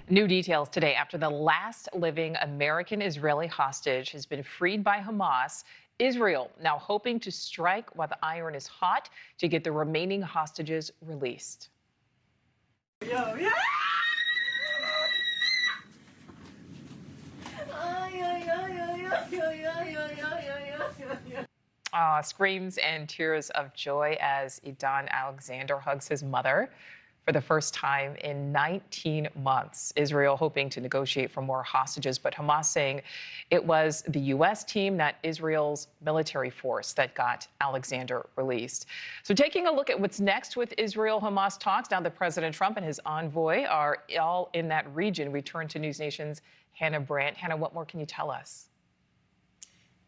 New details today after the last living American Israeli hostage has been freed by Hamas. Israel now hoping to strike while the iron is hot to get the remaining hostages released. Screams and tears of joy as Edan Alexander hugs his mother for the first time in 19 months. Israel hoping to negotiate for more hostages, but Hamas saying it was the U.S. team, not Israel's military force, that got Alexander released. So taking a look at what's next with Israel-Hamas talks, now that President Trump and his envoy are all in that region. We turn to NewsNation's Brandt. Hannah, what more can you tell us?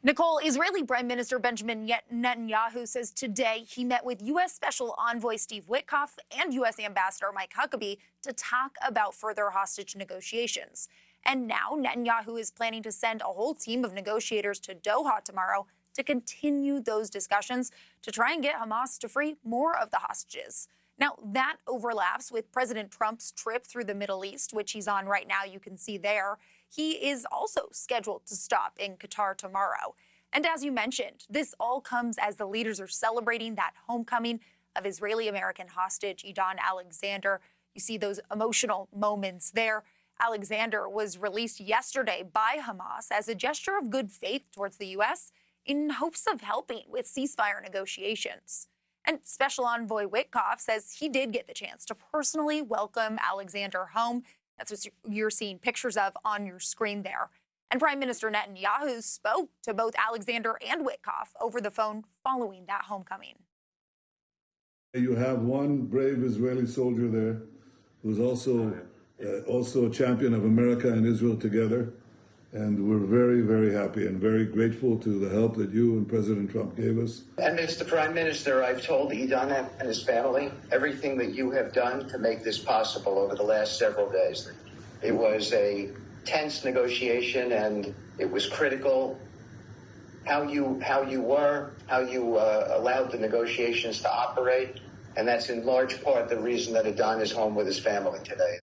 Nichole, Israeli Prime Minister Benjamin Netanyahu says today he met with U.S. Special Envoy Steve Witkoff and U.S. Ambassador Mike Huckabee to talk about further hostage negotiations. And now Netanyahu is planning to send a whole team of negotiators to Doha tomorrow to continue those discussions to try and get Hamas to free more of the hostages. Now, that overlaps with President Trump's trip through the Middle East, which he's on right now. You can see there. He is also scheduled to stop in Qatar tomorrow. And as you mentioned, this all comes as the leaders are celebrating that homecoming of Israeli-American hostage Edan Alexander. You see those emotional moments there. Alexander was released yesterday by Hamas as a gesture of good faith towards the U.S. in hopes of helping with ceasefire negotiations. And Special Envoy Witkoff says he did get the chance to personally welcome Alexander home. That's what you're seeing pictures of on your screen there. And Prime Minister Netanyahu spoke to both Alexander and Witkoff over the phone following that homecoming. You have one brave Israeli soldier there who's also a champion of America and Israel together. And we're very, very happy and very grateful to the help that you and President Trump gave us. And Mr. Prime Minister, I've told Edan and his family everything that you have done to make this possible over the last several days. It was a tense negotiation and it was critical how you allowed the negotiations to operate. And that's in large part the reason that Edan is home with his family today.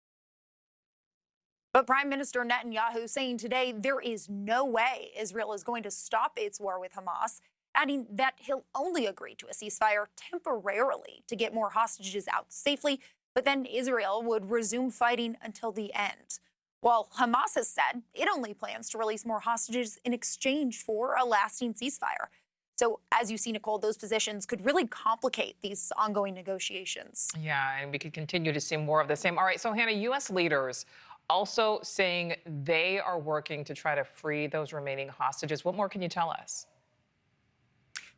But Prime Minister Netanyahu saying today there is no way Israel is going to stop its war with Hamas, adding that he'll only agree to a ceasefire temporarily to get more hostages out safely, but then Israel would resume fighting until the end. While Hamas has said it only plans to release more hostages in exchange for a lasting ceasefire. So as you see, Nichole, those positions could really complicate these ongoing negotiations. Yeah, and we could continue to see more of the same. All right, so Hannah, U.S. leaders also saying they are working to try to free those remaining hostages. What more can you tell us?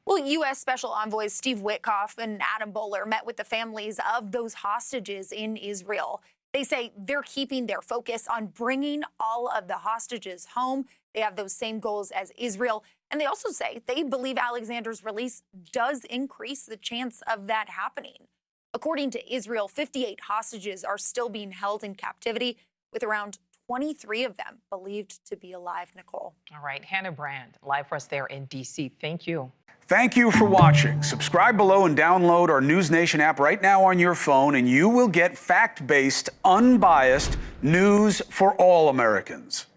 Well, U.S. Special Envoys Steve Witkoff and Adam Bowler met with the families of those hostages in Israel. They say they're keeping their focus on bringing all of the hostages home. They have those same goals as Israel. And they also say they believe Alexander's release does increase the chance of that happening. According to Israel, 58 hostages are still being held in captivity, with around 23 of them believed to be alive, Nichole. All right, Hannah Brandt, live for us there in D.C. Thank you. Thank you for watching. Subscribe below and download our NewsNation app right now on your phone, and you will get fact-based, unbiased news for all Americans.